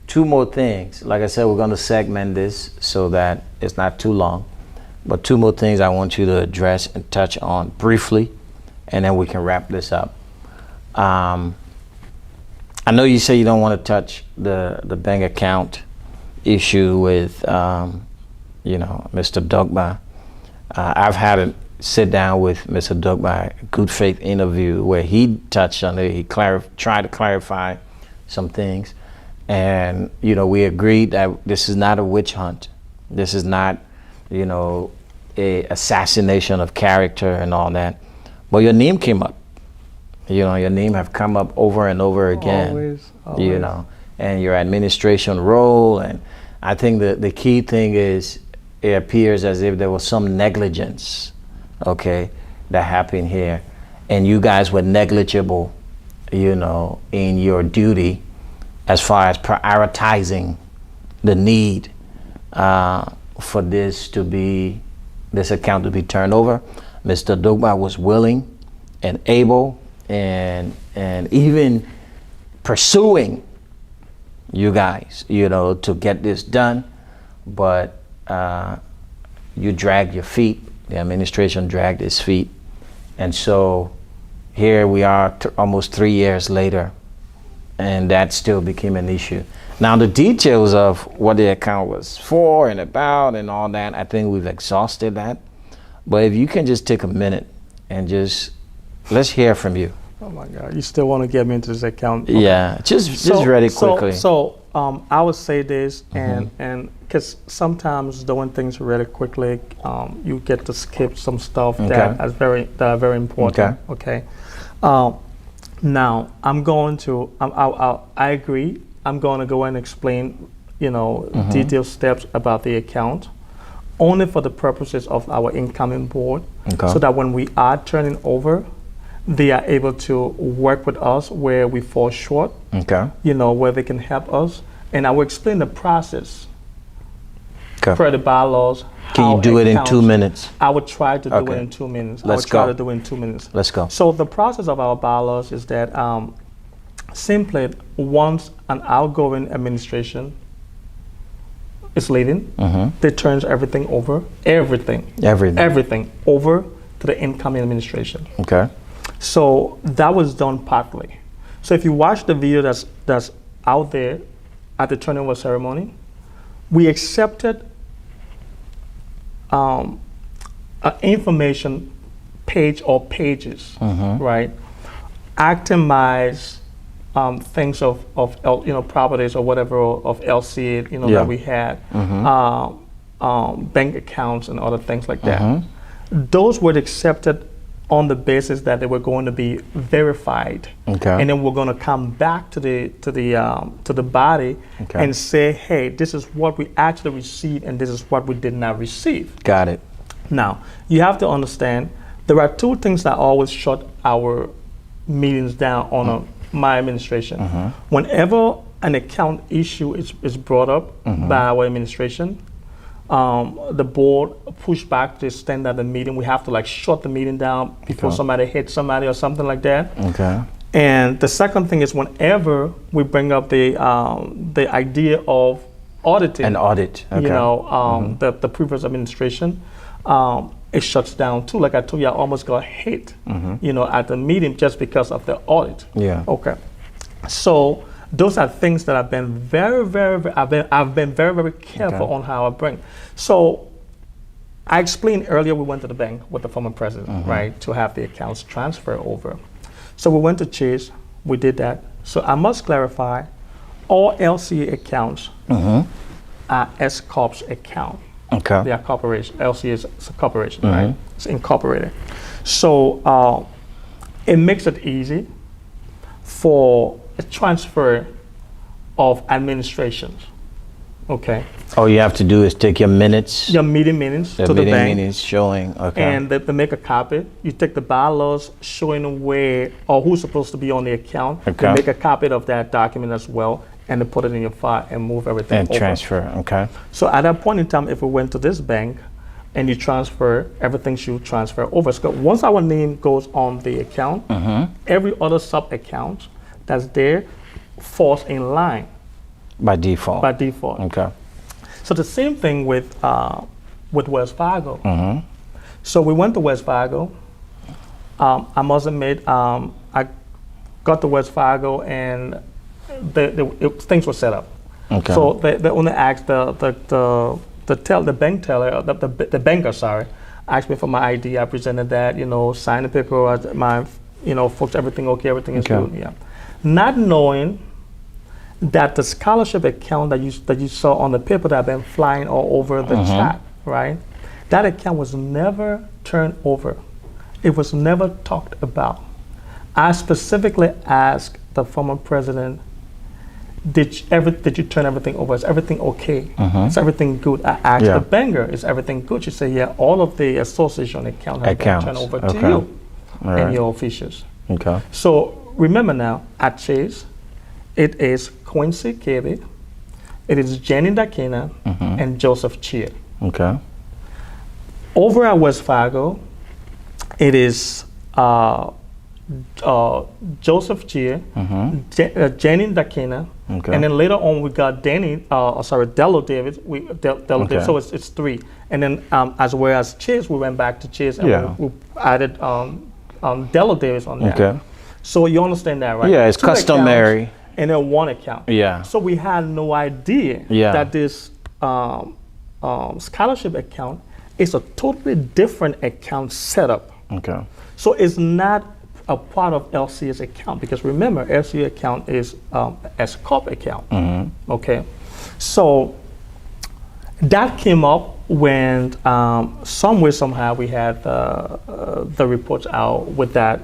two more things. Like I said, we're going to segment this so that it's not too long. But two more things I want you to address and touch on briefly, and then we can wrap this up. I know you say you don't want to touch the bank account issue with, Mr. Dogba. I've had a sit down with Mr. Dogba, good faith interview, where he touched on it. He tried to clarify some things. And, we agreed that this is not a witch hunt. This is not, a assassination of character and all that. But your name came up. Your name have come up over and over again. Always. And your administration role. And I think the key thing is it appears as if there was some negligence, that happened here. And you guys were negligible, in your duty as far as prioritizing the need for this account to be turned over. Mr. Dogba was willing and able and even pursuing you guys, to get this done. But you dragged your feet. The administration dragged its feet. And so here we are almost 3 years later, and that still became an issue. Now, the details of what the account was for and about and all that, I think we've exhausted that. But if you can just take a minute and let's hear from you. Oh my God, you still want to get me into this account? Okay. Yeah, just really quickly. I would say this, and because sometimes doing things really quickly, you get to skip some stuff that are very important. Okay. Now I'm going to. I agree. I'm going to go and explain, detailed steps about the account, only for the purposes of our incoming board, so that when we are turning over, they are able to work with us where we fall short, where they can help us. And I will explain the process per the bylaws. Can you do it in 2 minutes? I would try to do it in 2 minutes. Let's go. So the process of our bylaws is that simply once an outgoing administration is leaving, they turns everything over to the incoming administration. Okay. So that was done partly. So if you watch the video that's out there at the turnover ceremony, we accepted an information page or pages, right? Itemize things of properties or whatever of LC, that we had, bank accounts and other things like that. Those were accepted on the basis that they were going to be verified, and then we're going to come back to the body and say, hey, this is what we actually received, and this is what we did not receive. Got it. Now you have to understand there are two things that always shut our meetings down on my administration. Whenever an account issue is brought up by our administration, the board push back to the extent that the meeting, we have to shut the meeting down before somebody hits somebody or something like that. And the second thing is whenever we bring up the idea of auditing, an audit, the previous administration, it shuts down too. Like I told you, I almost got hit, at the meeting just because of the audit. So those are things that I've been very, very careful on how I bring. So I explained earlier we went to the bank with the former president, right, to have the accounts transfer over. So we went to Chea, we did that. So I must clarify, all LCA accounts are S Corp's account. They are corporation. LCA is a corporation, right? It's incorporated. So it makes it easy for a transfer of administrations. All you have to do is take your minutes. Your meeting minutes to the bank. Minutes showing. And they make a copy. You take the bylaws showing where or who's supposed to be on the account. You make a copy of that document as well, and they put it in your file and move everything over. Transfer. So at that point in time, if we went to this bank and you transfer, everything should transfer over. So once our name goes on the account, every other sub account that's there falls in line By default. By default. Okay. So the same thing with Wells Fargo. Mm-hmm. So we went to Wells Fargo. I must admit, I got to Wells Fargo and things were set up. Okay. So they only asked the bank teller, the banker, sorry, asked me for my ID. I presented that, signed the paper. My, folks, everything okay, everything is good. Yeah. Not knowing that the scholarship account that you saw on the paper that had been flying all over the chat, right? That account was never turned over. It was never talked about. I specifically asked the former president, did you turn everything over? Is everything okay? Is everything good? I asked the banker, is everything good? She said, yeah, all of the association account has been turned over to you and your officials. Okay. So remember now, at Chase, it is Quincy Kelly, it is Jenny Dakina, and Joseph Chea. Okay. Over at Wells Fargo, it is Joseph Chea, Jenny Dakina, and then later on we got Dello Davis. Davis, so it's three. And then as well as Chase, we went back to Chase and we added Dello Davis on there. Okay. So you understand that, right? Yeah, it's customary. Accounts, and then one account. Yeah. So we had no idea that this scholarship account is a totally different account setup. Okay. So it's not a part of LC's account, because remember, LC account is S Corp account. Okay. So that came up when some way somehow we had the reports out with that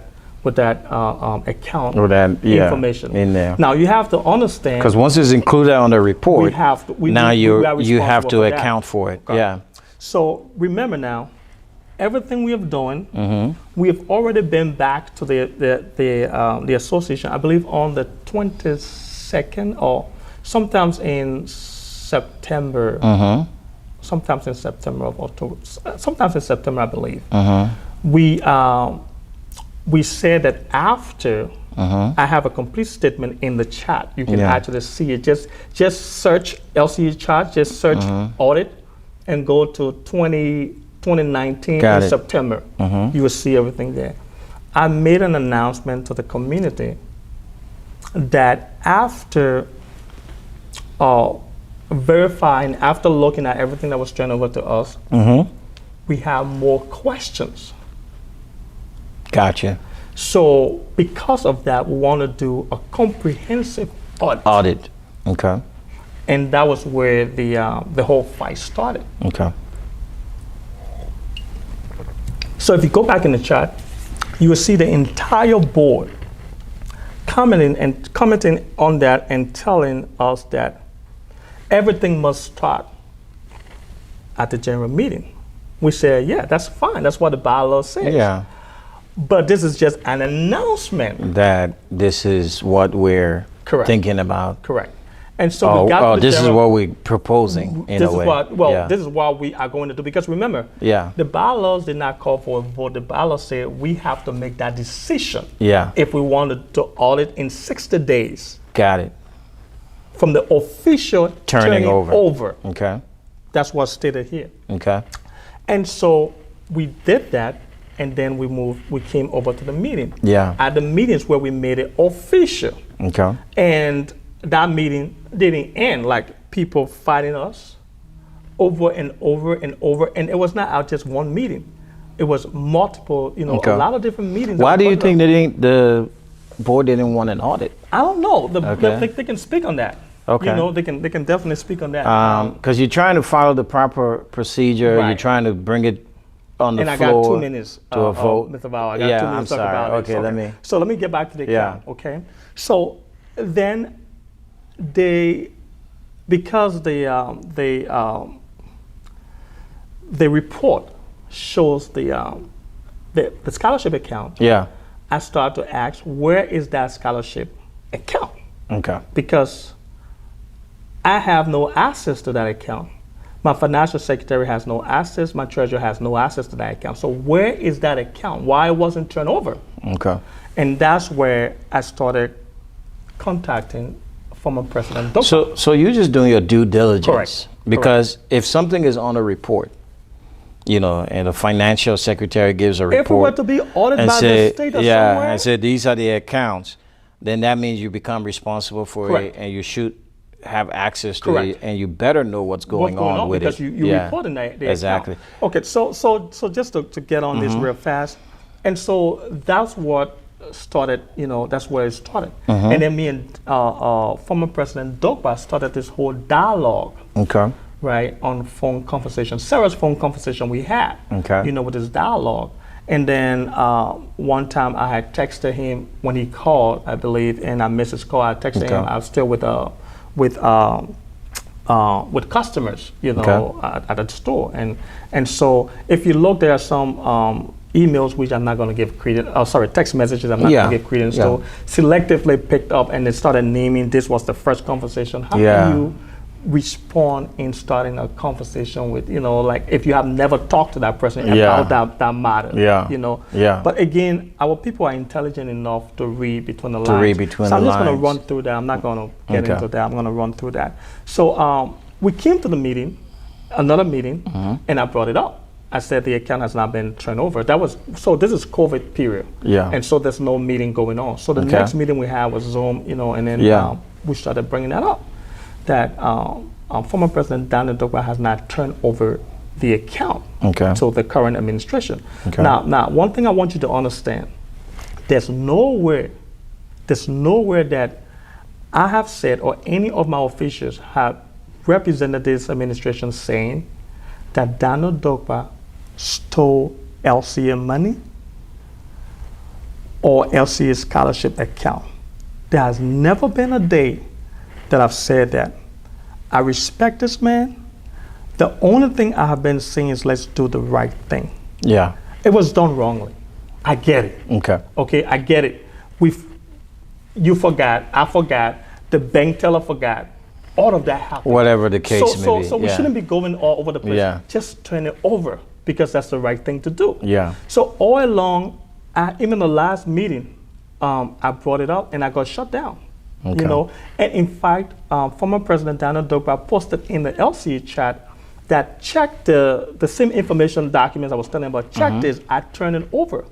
account information in there. Now you have to understand, because once it's included on the report, you have to account for it. Okay. Yeah. So remember now, everything we have done, we have already been back to the association, I believe on the 22nd or sometimes in September. Sometimes in September of October, sometimes in September, I believe. We said that after I have a complete statement in the chat, you can actually see it. Just search LCE chart, just search audit, and go to 2019 in September. You will see everything there. I made an announcement to the community that after verifying, after looking at everything that was turned over to us, we have more questions. Gotcha. So because of that, we want to do a comprehensive audit. Okay. And that was where the whole fight started. Okay. So if you go back in the chat, you will see the entire board commenting on that and telling us that everything must start at the general meeting. We said, yeah, that's fine. That's what the bylaw says. Yeah. But this is just an announcement that this is what we're thinking about. Correct. And so we got this is what we're proposing in a way. This is what we are going to do, because remember, the bylaws did not call for a vote. The bylaws said we have to make that decision if we wanted to audit in 60 days. Got it. From the official turning over. Okay. That's what's stated here. Okay. And so we did that, and then we came over to the meeting. Yeah. At the meetings where we made it official. Okay. And that meeting didn't end like people fighting us over and over and over. And it was not just one meeting. It was multiple, a lot of different meetings. Why do you think the board didn't want an audit? I don't know. They can speak on that. Okay. They can definitely speak on that. Because you're trying to follow the proper procedure. Right. You're trying to bring it on the floor. And I got 2 minutes to a vote. Mr. Val, I got 2 minutes to talk about it. Okay, So let me get back to the account. Okay. So then because the report shows the scholarship account. Yeah. I start to ask, where is that scholarship account? Okay. Because I have no access to that account. My financial secretary has no access. My treasurer has no access to that account. So where is that account? Why it wasn't turned over? Okay. And that's where I started contacting former President Dogba. So you're just doing your due diligence. Correct. Because if something is on a report, you know, and the financial secretary gives a report. If it were to be audited by the state or somewhere. And said these are the accounts, then that means you become responsible for it, and you should have access to it, and you better know what's going on with because it. Because you're reporting the exactly. account. Okay, so just to get on this real fast, and so that's what started, you know, that's where it started. And then me and former President Dogba started this whole dialogue. Okay. Right, on phone conversation, Sarah's phone conversation we had, you know, with this dialogue. And then one time I had texted him when he called, I believe, and I missed his call. I texted him. I was still with customers, you know, at the store. And so if you look, there are some emails which I'm not going to give credence. Oh, sorry, text messages I'm not going to give credence to. Selectively picked up, and they started naming this was the first conversation. How can you respond in starting a conversation with, you know, like if you have never talked to that person about that matter, you know. But again, our people are intelligent enough to read between the lines. So I'm just going to run through that. I'm not going to get into that. I'm going to run through that. So we came to the meeting, another meeting, and I brought it up. I said the account has not been turned over. So this is COVID period. And so there's no meeting going on. So the next meeting we had was Zoom, you know, and then we started bringing that up. That former President Daniel Dogba has not turned over the account to the current administration. Now, one thing I want you to understand, there's nowhere that I have said or any of my officials have represented this administration saying that Daniel Dogba stole LCA money or LCA scholarship account. There has never been a day that I've said that. I respect this man. The only thing I have been saying is let's do the right thing. It was done wrongly. I get it. Okay, I get it. You forgot, I forgot, the bank teller forgot. All of that happened. Whatever the case may be. So we shouldn't be going all over the place. Just turn it over because that's the right thing to do. So all along, even the last meeting, I brought it up and I got shut down. You know, and in fact, former President Daniel Dogba posted in the LCA chat that check the same information documents I was telling about. Check this, I turned it over.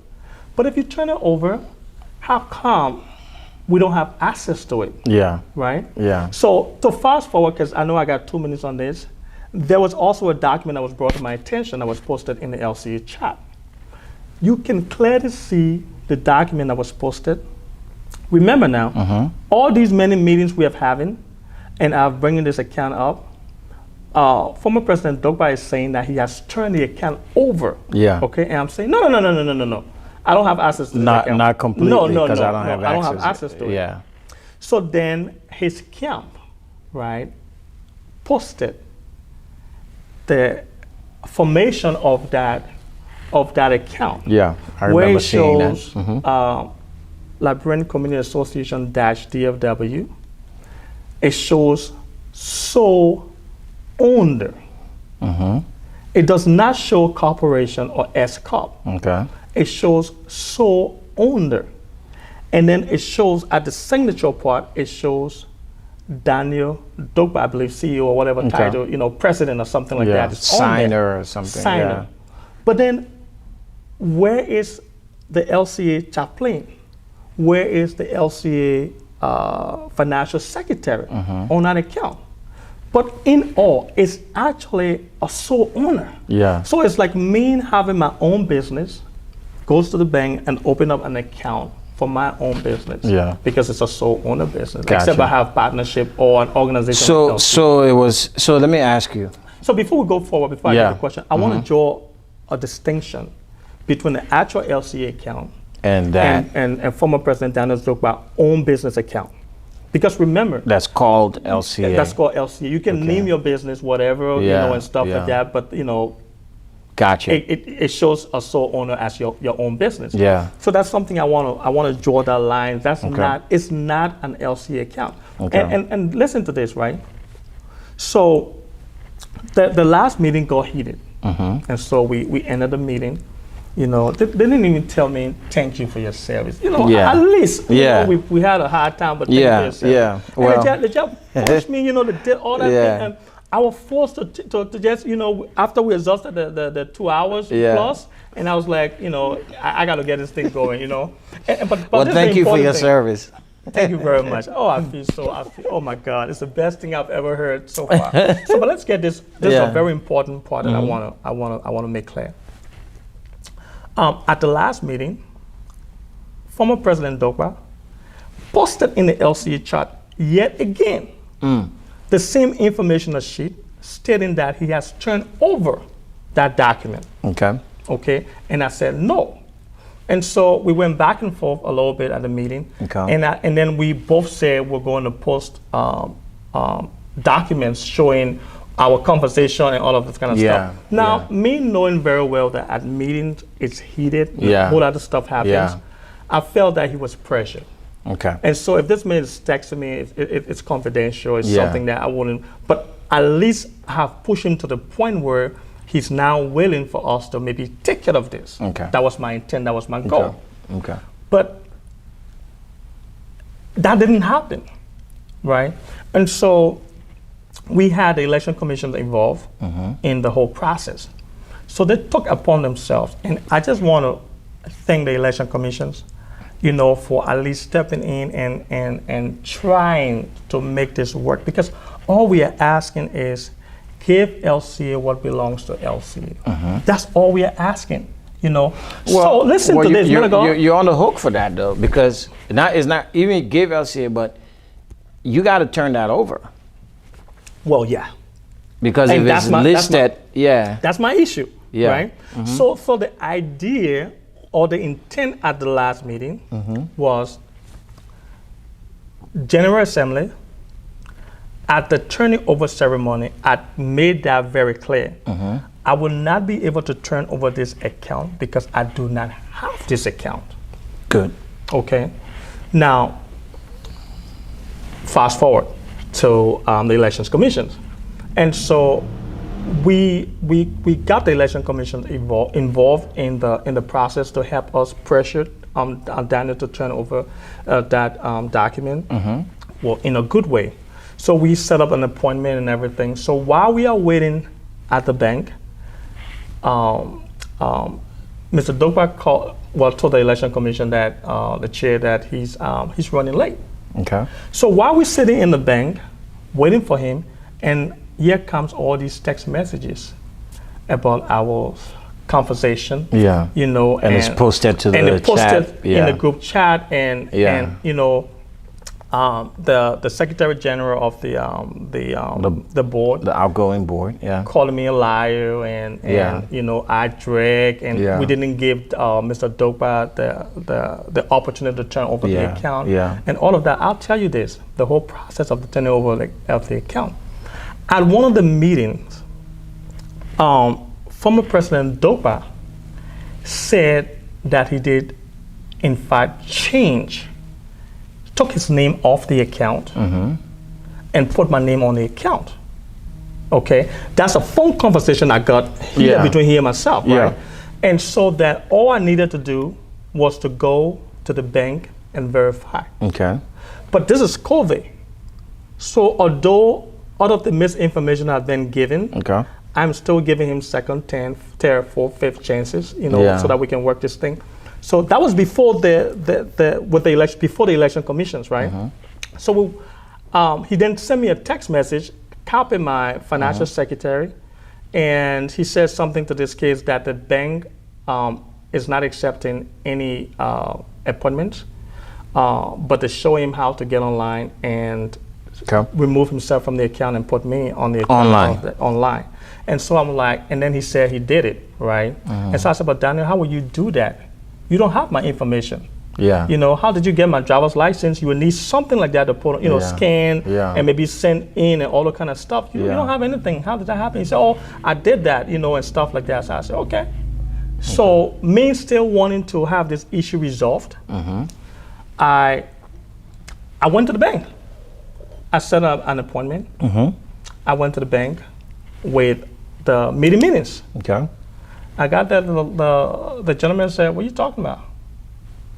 But if you turn it over, how come we don't have access to it? Right? So to fast forward, because I know I got 2 minutes on this, there was also a document that was brought to my attention that was posted in the LCA chat. You can clearly see the document that was posted. Remember now, all these many meetings we have having, and I'm bringing this account up, former President Dogba is saying that he has turned the account over. Okay, and I'm saying, no. I don't have access to the account. Not completely, because I don't have access to it. So then his camp, right, posted the formation of that account. I remember seeing that. Liberian Community Association -DFW. It shows sole owner. It does not show corporation or S corp. It shows sole owner, and then it shows at the signature part. It shows Daniel Dogba, I believe, CEO or whatever title, you know, president or something like that. Signer or something. Signer. But then, where is the LCA chaplain? Where is the LCA financial secretary on that account? But in all, it's actually a sole owner. So it's like me having my own business, goes to the bank and open up an account for my own business. Because it's a sole owner business. Except I have partnership or an organization. So let me ask you. So before we go forward, before I get the question, I want to draw a distinction between the actual LCA account and former President Daniel Dogba own business account. Because remember, that's called LCA. That's called LCA. You can name your business whatever, you know, and stuff like that. But you know, it shows a sole owner as your own business. So that's something I want to draw that line. That's it's not an LCA account. And listen to this, right? So the last meeting got heated, and so we ended the meeting. You know, they didn't even tell me thank you for your service. You know, Yeah. at least Yeah. we had a hard time, but thank you for your service. Yeah. And Well, they just pushed me. You know, they did all that Yeah. thing, and I was forced to just, you know, after we exhausted the 2 hours Yeah. plus, and I was like, you know, I got to get this thing going. You know, but well, this is the thank you for important your thing. service. Thank you very much. Oh, oh my God, it's the best thing I've ever heard so far. So, but let's get this. This is a very important part that I want to make clear. At the last meeting, former President Dokpa posted in the LCA chart yet again the same information sheet stating that he has turned over that document. Okay. Okay, and I said no. And so we went back and forth a little bit at the meeting, Okay. and then we both said we're going to post documents showing our conversation and all of this kind of stuff. Now, me knowing very well that at meetings it's heated, a whole lot of stuff happens, I felt that he was pressured. Okay. And so if this man is texting me, it's confidential, it's something that I wouldn't, but at least have pushed him to the point where he's now willing for us to maybe take care of this. Okay. That was my intent, that was my goal. Okay. But that didn't happen, right? And so we had the election commission involved in the whole process. So they took upon themselves, and I just want to thank the election commissions, you know, for at least stepping in and trying to make this work, because all we are asking is give LCA what belongs to LCA. That's all we are asking, you know. So listen to this. You're on the hook for that though, because it's not even give LCA, but you got to turn that over. Well, yeah. Because if it's listed, that's my issue, right? Mm-hmm. So the idea or the intent at the last meeting was General Assembly. At the turning over ceremony, I made that very clear. I will not be able to turn over this account because I do not have this account. Good. Okay. Now, fast forward to the elections commissions, and so we got the election commission involved in the process to help us pressure Daniel to turn over that document. Well, in a good way. So we set up an appointment and everything. So while we are waiting at the bank, Mr. Dokpa told the election commission that the chair that he's running late. Okay. So while we're sitting in the bank, waiting for him, and here comes all these text messages about our conversation. Yeah. You know, and it's posted to the chat. And it's posted in the group chat, and you know. The Secretary General of the board, the outgoing board, calling me a liar, and you know, I drag, and we didn't give Mr. Dokpa the opportunity to turn over the account, and all of that. I'll tell you this: the whole process of the turning over of the account. At one of the meetings, former President Dokpa said that he did, in fact, took his name off the account and put my name on the account. Okay, that's a phone conversation I got here between he and myself, right? And so that all I needed to do was to go to the bank and verify. Okay. But this is COVID. So although all of the misinformation I've been given, I'm still giving him second, 10th, third, fourth, fifth chances, you know, so that we can work this thing. So that was before before the election commissions, right? So he then sent me a text message, copied my financial secretary, and he says something to this case that the bank is not accepting any appointments, but to show him how to get online and remove himself from the account and put me on the account online. And so I'm like, and then he said he did it, right? And so I said, but Daniel, how will you do that? You don't have my information. You know, how did you get my driver's license? You would need something like that to put, you know, scan and maybe send in and all that kind of stuff. You don't have anything. How did that happen? He said, oh, I did that, you know, and stuff like that. So I said, okay. So me still wanting to have this issue resolved, I went to the bank. I set up an appointment. I went to the bank with the meeting minutes. I got that. The gentleman said, "What are you talking about?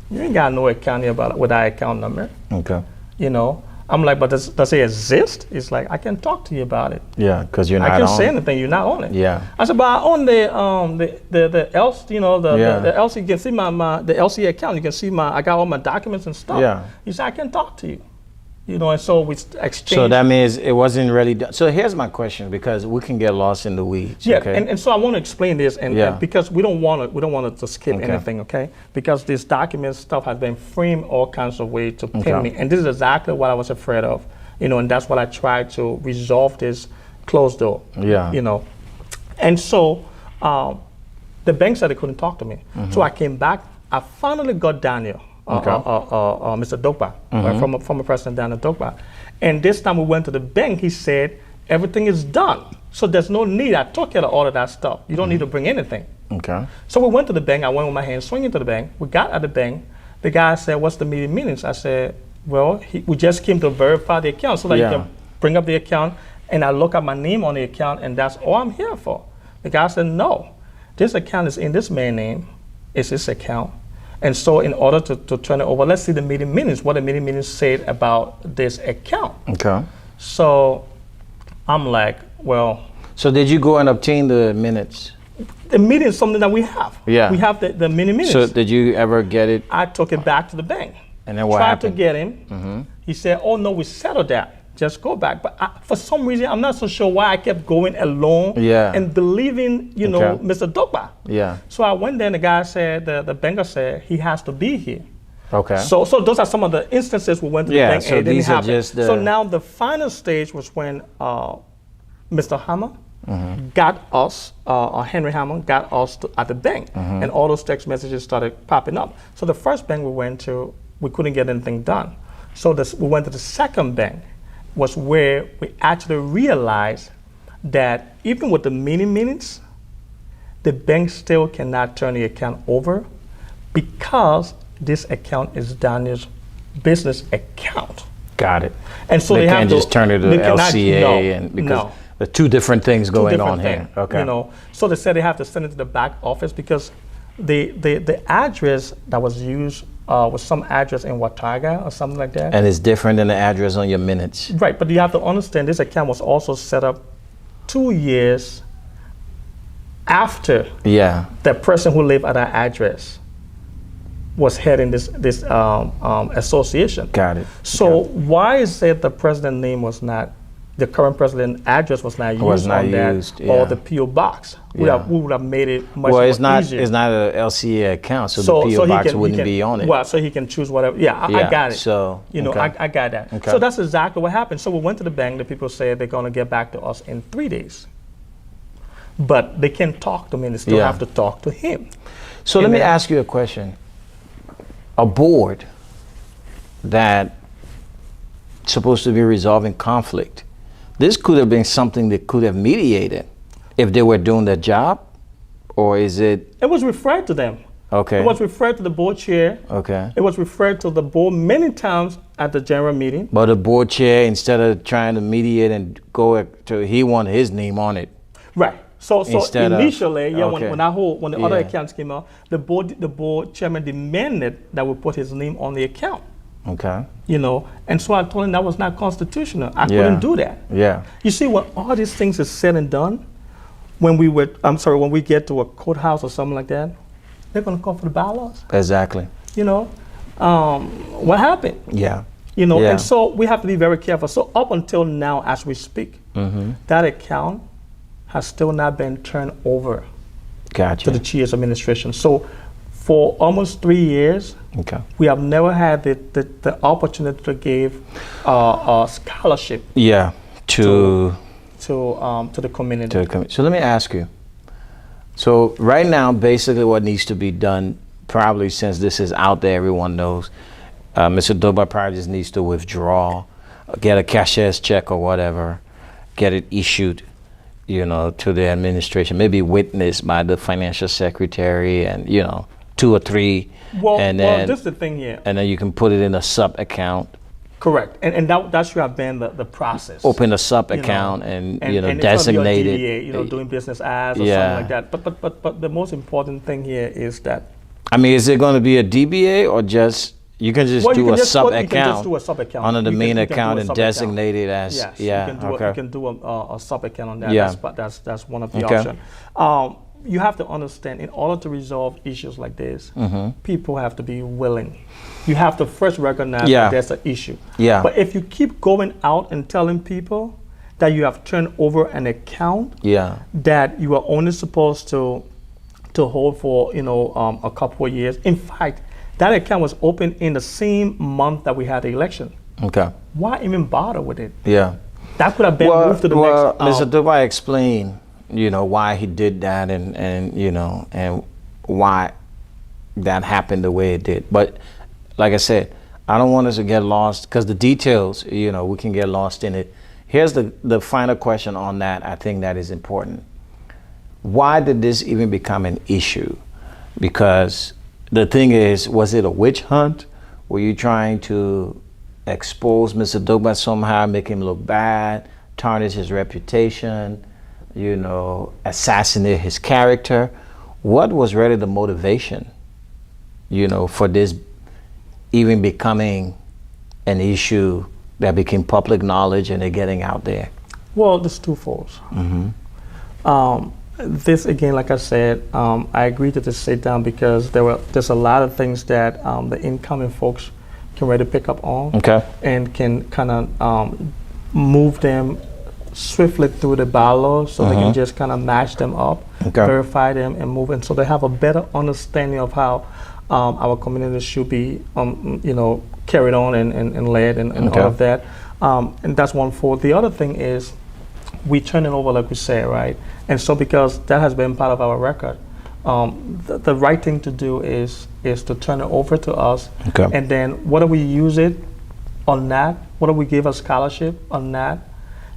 You ain't got no account here with that account number." Okay. You know, I'm like, "But does it exist?" It's like, "I can talk to you about it." Yeah, because you're not I can on say anything. You're not on it. Yeah. I said, "But I own the LC, you know, the LC. You can see the LC account. You can see I got all my documents and stuff." Yeah. He said, "I can talk to you." You know, and so we exchanged. So that means it wasn't really done. So here's my question, because we can get lost in the weeds. Yeah, okay? and so I want to explain this, and because we don't want to skip anything, okay? Because this document stuff has been framed all kinds of ways to pin me, and this is exactly what I was afraid of, you know, and that's what I tried to resolve this closed door. Yeah. You know, and so the bank said they couldn't talk to me, so I came back. I finally got Daniel. Mr. Dokpa, former President Daniel Dokpa. And this time we went to the bank, he said, everything is done. So there's no need. I took care of all of that stuff. You don't need to bring anything. Okay. So we went to the bank. I went with my hand swinging to the bank. We got at the bank. The guy said, "What's the meeting minutes?" I said, "Well, we just came to verify the account so that you can bring up the account." And I look at my name on the account, and that's all I'm here for. The guy said, "No, this account is in this man's name. It's his account. And so in order to turn it over, let's see the meeting minutes, what the meeting minutes said about this account." Okay. So I'm like, well. So did you go and obtain the minutes? The meeting is something that we have. Yeah. We have the meeting minutes. So did you ever get it? I took it back to the bank. And then what happened? Tried to get him. He said, "Oh, no, we settled that. Just go back." But for some reason, I'm not so sure why I kept going alone and believing, you know, Mr. Dokpa. Yeah. So I went there, and the guy said, the banker said, he has to be here. Okay. So those are some of the instances we went to the bank, so and it didn't happen. Just so now the final stage was when Mr. Hammer got us, Henry Hammer got us at the bank, and all those text messages started popping up. So the first bank we went to, we couldn't get anything done. So we went to the second bank, was where we actually realized that even with the meeting minutes, the bank still cannot turn the account over because this account is Daniel's business account. Got it. And so they can't just turn it to LCA because there are two different things going on here. Okay. You know, so they said they have to send it to the back office because the address that was used was some address in Watauga or something like that. And it's different than the address on your minutes. Right, but you have to understand this account was also set up 2 years after the person who lived at that address was heading this association. Got it. So why is it the president name was not, the current president address was not used on that, or the PO box? We would have made it much more easier. It's not an LCA account, so the PO box wouldn't be on it. Well, so he can choose whatever. I got it. So you know, I got that. Okay. So that's exactly what happened. So we went to the bank. The people said they're going to get back to us in 3 days, but they can't talk to me. They still have to talk to him. So let me ask you a question. A board that supposed to be resolving conflict, this could have been something that could have mediated if they were doing their job, or is it? It was referred to them. Okay. It was referred to the board chair. Okay. It was referred to the board many times at the general meeting. But the board chair, instead of trying to mediate and go to, he wanted his name on it. Right. So initially, when the other accounts came out, the board chairman demanded that we put his name on the account. Okay. You know, and so I told him that was not constitutional. I couldn't do that. Yeah. You see, when all these things is said and done, when we get to a courthouse or something like that, they're going to call for the bylaws. Exactly. You know, what happened? Yeah. You know, and so we have to be very careful. So up until now, as we speak, that account has still not been turned over to the Chea's administration. So for almost 3 years, we have never had the opportunity to give a scholarship to the community. So let me ask you. So right now, basically what needs to be done, probably since this is out there, everyone knows, Mr. Dokpa probably just needs to withdraw, get a cashier's check or whatever, get it issued, you know, to the administration, maybe witnessed by the financial secretary and, you know, 2 or 3. Well, this is the thing here. And then you can put it in a sub account Correct, and that should have been the process. Open a sub account and designate it. DBA, doing business as or something like that. But the most important thing here is that. I mean, is it going to be a DBA or just you can just do a sub account? You can just do a sub account under the main account and designate it as you can do a sub account on that. Yeah. That's one of the options. You have to understand, in order to resolve issues like this, people have to be willing. You have to first recognize that there's an issue. Yeah. But if you keep going out and telling people that you have turned over an account that you are only supposed to hold for a couple of years. In fact, that account was opened in the same month that we had the election. Okay. Why even bother with it? Yeah. That could have been moved to the next. Mr. Dubai explained, why he did that and why that happened the way it did. But like I said, I don't want us to get lost because the details, we can get lost in it. Here's the final question on that. I think that is important. Why did this even become an issue? Because the thing is, was it a witch hunt? Were you trying to expose Mr. Dogba somehow, make him look bad, tarnish his reputation, assassinate his character? What was really the motivation, for this even becoming an issue that became public knowledge and it getting out there? Well, there's twofold. This again, like I said, I agreed to this sit down because there's a lot of things that the incoming folks can really pick up on, and can kind of move them swiftly through the bylaws, so they can just kind of match them up, verify them, and move in, so they have a better understanding of how our community should be, carried on and led and all of that. And that's one fold. The other thing is, we turn it over, like we say, right? And so because that has been part of our record, the right thing to do is to turn it over to us. And then whether we use it on that, whether we give a scholarship on that,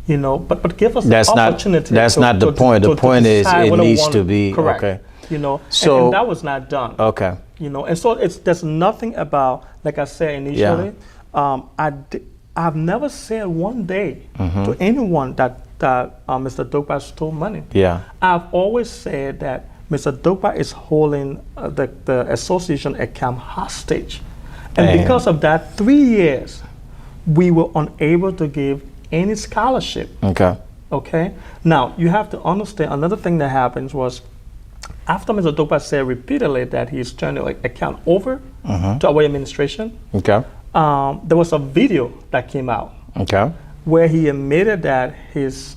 but give us the opportunity. That's not the point. The point is it needs to be correct. So and that was not done. And so there's nothing about, like I said initially, I've never said one day to anyone that Mr. Dogba stole money. I've always said that Mr. Dogba is holding the association account hostage. And because of that, 3 years, we were unable to give any scholarship. Okay. Now, you have to understand, another thing that happens was, after Mr. Dogba said repeatedly that he's turned the account over to our administration, there was a video that came out where he admitted that his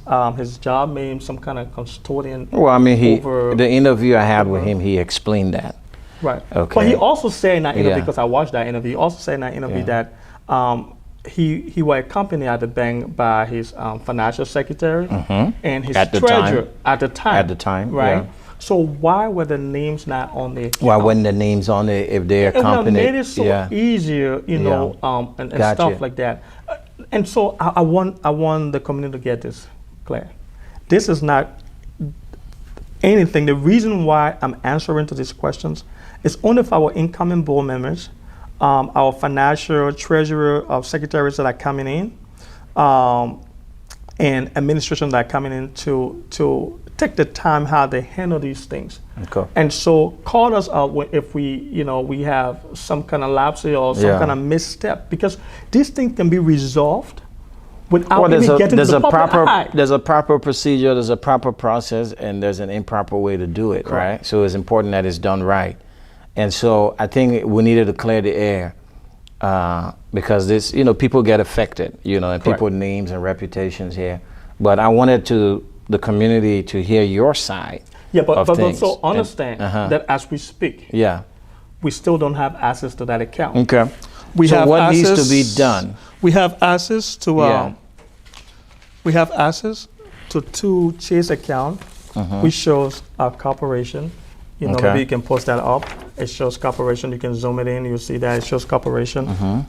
job made him some kind of custodian. Well, I mean, the interview I had with him, he explained that. Right. But he also said in that interview, because I watched that interview, he also said in that interview that he was accompanied at the bank by his financial secretary and his treasurer at the time. Right. So why were the names not on the account? Why weren't the names on it if they're accompanied? It made it so easier, and stuff like that. And so I want the community to get this clear. This is not anything. The reason why I'm answering to these questions is only for our incoming board members, our financial treasurer, secretaries that are coming in, and administration that are coming in to take the time how they handle these things. And so call us out if we have some kind of lapse or some kind of misstep, because these things can be resolved without even getting to the public eye. There's a proper procedure, there's a proper process, and there's an improper way to do it, right? So it's important that it's done right. And so I think we needed to clear the air because this, people get affected, and people's names and reputations here. But I wanted the community to hear your side. But so understand that as we speak, we still don't have access to that account. So what needs to be done? We have access to we have access to 2 Chase account, which shows our corporation. Maybe you can post that up. It shows corporation. You can zoom it in. You'll see that it shows corporation.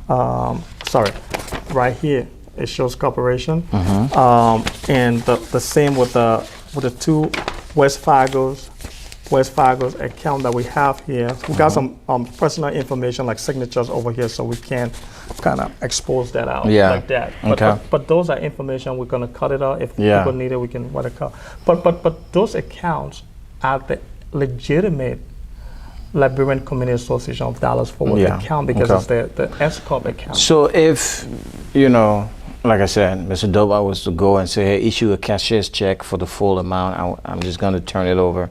Right here. It shows corporation, and the same with the 2 West Fargo's Wells Fargo's account that we have here. We got some personal information like signatures over here, so we can't kind of expose that out like that. But those are information. We're gonna cut it out if people need it. We can what it cut. But those accounts are the legitimate Liberian Community Association of Dallas Fort Worth account because it's the S Corp account. So if like I said, Mr. Doba was to go and say, hey, issue a cashier's check for the full amount, I'm just going to turn it over,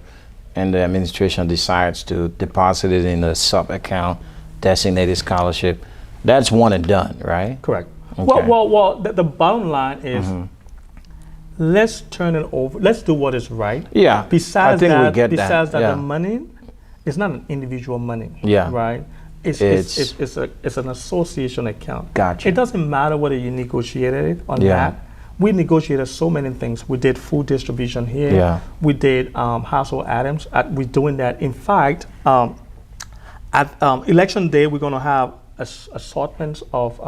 and the administration decides to deposit it in a sub-account, designated scholarship, that's one and done, right? Correct. Okay. Well, the bottom line is, let's turn it over. Let's do what is right. Yeah, besides that, the money, it's not an individual money, right? It's an association account. Gotcha. It doesn't matter whether you negotiated it or not. We negotiated so many things. We did food distribution here. Yeah. We did household items. We're doing that. In fact, at election day, we're going to have assortments of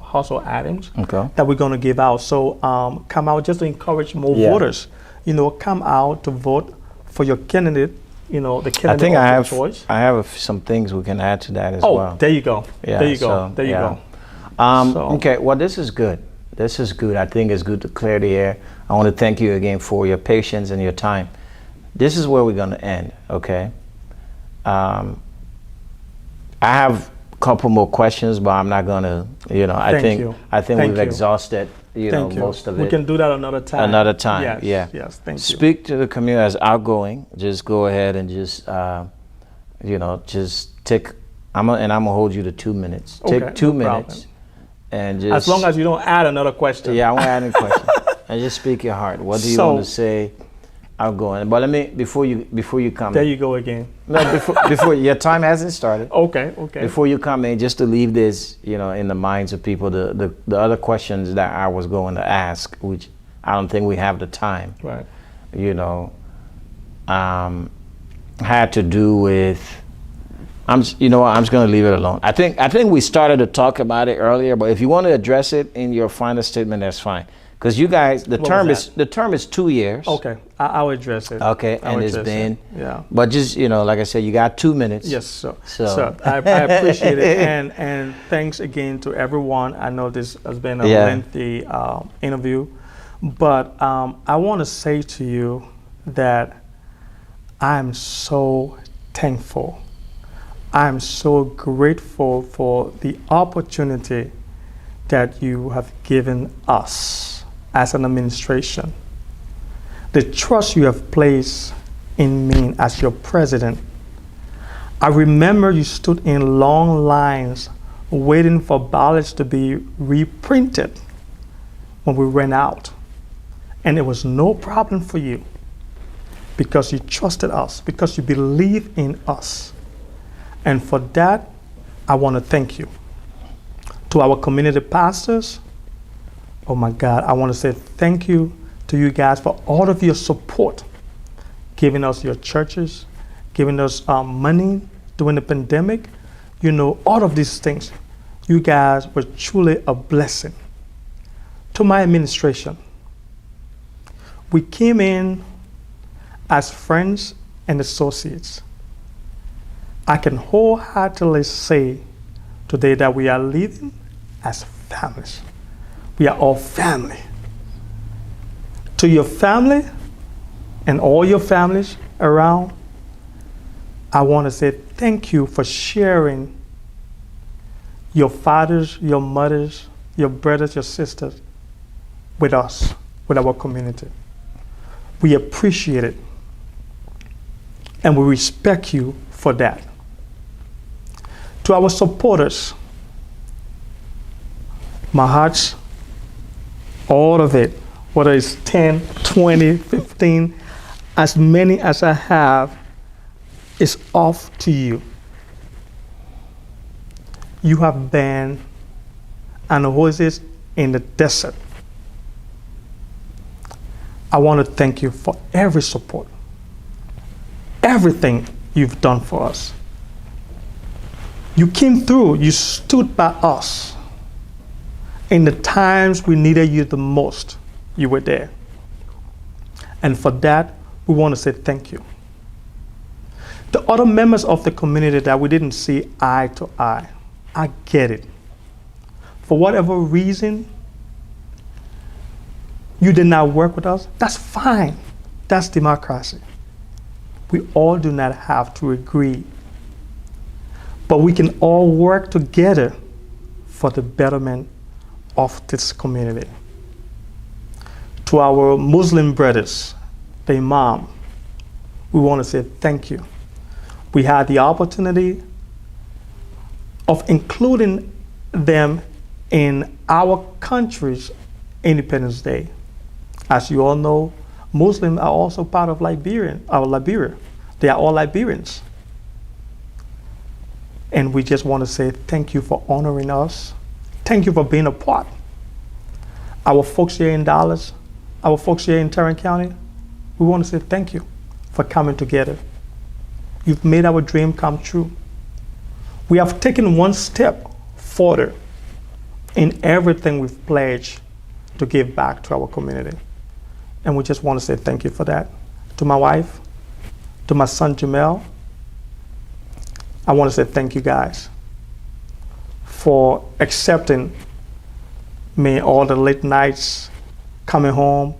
household items that we're going to give out. So come out just to encourage more voters. Come out to vote for your candidate. The candidate of your choice. I have some things we can add to that as well. Oh, there you go. Yeah, there you go. There you go. Okay, well, this is good. This is good. I think it's good to clear the air. I want to thank you again for your patience and your time. This is where we're going to end, okay? I have a couple more questions, but I'm not going to, I think we've exhausted most of it. We can do that another time. Another time, yes, thank you. Speak to the community as outgoing. Just go ahead and just, just take, I'm gonna hold you to 2 minutes. Take 2 minutes. And just, as long as you don't add another question. Yeah, I won't add any question. And just speak your heart. What do you want to say? Outgoing. But let me before you come. There you go again. No, before your time hasn't started. Okay. Before you come in, just to leave this, in the minds of people, the other questions that I was going to ask, which I don't think we have the time. Right. Had to do with. I'm just going to leave it alone. I think we started to talk about it earlier, but if you want to address it in your final statement, that's fine. Because you guys, the term is 2 years. Okay, I'll address it. Okay, and it's been, but just like I said, you got 2 minutes. Yes, sir. So I appreciate it, and thanks again to everyone. I know this has been a lengthy interview, but I want to say to you that I'm so thankful. I'm so grateful for the opportunity that you have given us as an administration, the trust you have placed in me as your president. I remember you stood in long lines waiting for ballots to be reprinted when we ran out. And it was no problem for you because you trusted us, because you believe in us. And for that, I want to thank you. To our community pastors, oh my God, I want to say thank you to you guys for all of your support, giving us your churches, giving us money during the pandemic. All of these things. You guys were truly a blessing. To my administration, we came in as friends and associates. I can wholeheartedly say today that we are living as families. We are all family. To your family and all your families around, I want to say thank you for sharing your fathers, your mothers, your brothers, your sisters with us, with our community. We appreciate it and we respect you for that. To our supporters, my heart's all of it, whether it's 10, 20, 15, as many as I have, is off to you. You have been an oasis in the desert. I want to thank you for every support, everything you've done for us. You came through, you stood by us. In the times we needed you the most, you were there. And for that, we want to say thank you. The other members of the community that we didn't see eye to eye, I get it. For whatever reason, you did not work with us, that's fine. That's democracy. We all do not have to agree, but we can all work together for the betterment of this community. To our Muslim brothers, the Imam, we want to say thank you. We had the opportunity of including them in our country's Independence Day. As you all know, Muslims are also part of Liberia. They are all Liberians. And we just want to say thank you for honoring us. Thank you for being a part. Our folks here in Dallas, our folks here in Tarrant County, we want to say thank you for coming together. You've made our dream come true. We have taken one step further in everything we've pledged to give back to our community. And we just want to say thank you for that. To my wife, to my son Jamel, I want to say thank you guys for accepting me all the late nights, coming home,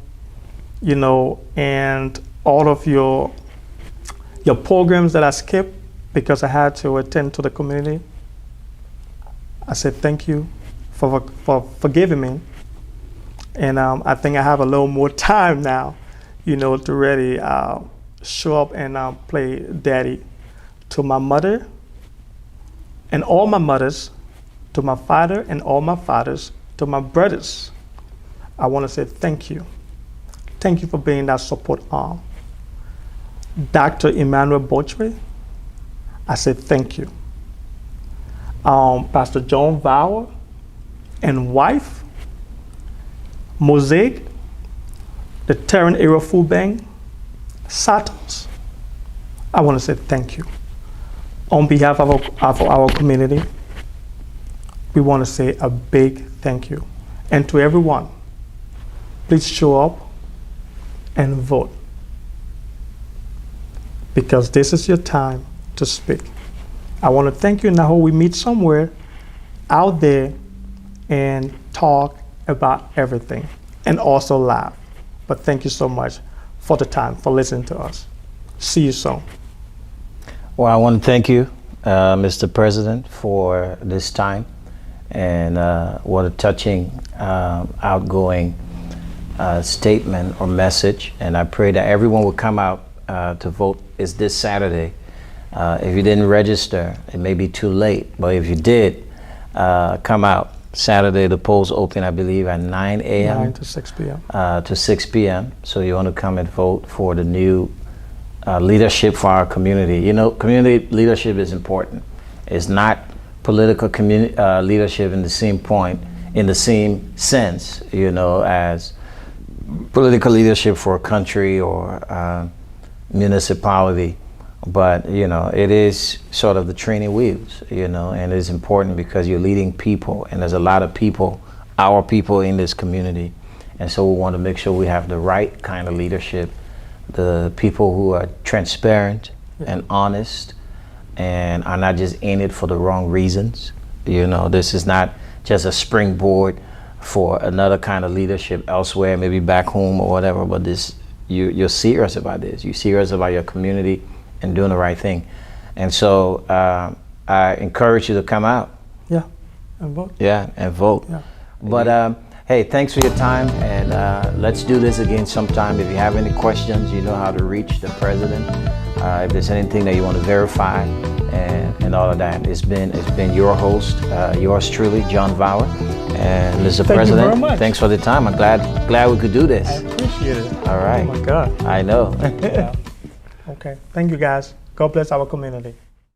and all of your programs that I skipped because I had to attend to the community. I said thank you for forgiving me. And I think I have a little more time now, to really show up and play daddy. To my mother and all my mothers, to my father and all my fathers, to my brothers, I want to say thank you. Thank you for being that support arm. Dr. Emmanuel Botre, I say thank you. Pastor John Vower and wife, Mosaic, the Tarrant Area Food Bank, Satos, I want to say thank you. On behalf of our community, we want to say a big thank you. And to everyone, please show up and vote, because this is your time to speak. I want to thank you, and I hope we meet somewhere out there and talk about everything and also laugh. But thank you so much for the time, for listening to us. See you soon. Well, I want to thank you, Mr. President, for this time, and what a touching, outgoing statement or message. And I pray that everyone will come out to vote. It's this Saturday. If you didn't register, it may be too late, but if you did, come out. Saturday, the polls open, I believe, at 9 a.m. 9 to 6 p.m. To 6 p.m. So you want to come and vote for the new leadership for our community. Community leadership is important. It's not political leadership in the same sense, as political leadership for a country or municipality. But, it is sort of the training wheels, and it's important because you're leading people, and there's a lot of people, our people in this community. And so we want to make sure we have the right kind of leadership, the people who are transparent and honest and are not just in it for the wrong reasons. This is not just a springboard for another kind of leadership elsewhere, maybe back home or whatever, but you're serious about this. You're serious about your community and doing the right thing. And so I encourage you to come out. Yeah, and vote. Yeah, and vote. Yeah. But hey, thanks for your time, and let's do this again sometime. If you have any questions, you know how to reach the president. If there's anything that you want to verify and all of that, it's been your host, yours truly, John Vower. And Mr. President, thank you very much. Thanks for the time. I'm glad we could do this. I appreciate it. All right. Oh my God. I know. Yeah. Okay. Thank you, guys. God bless our community.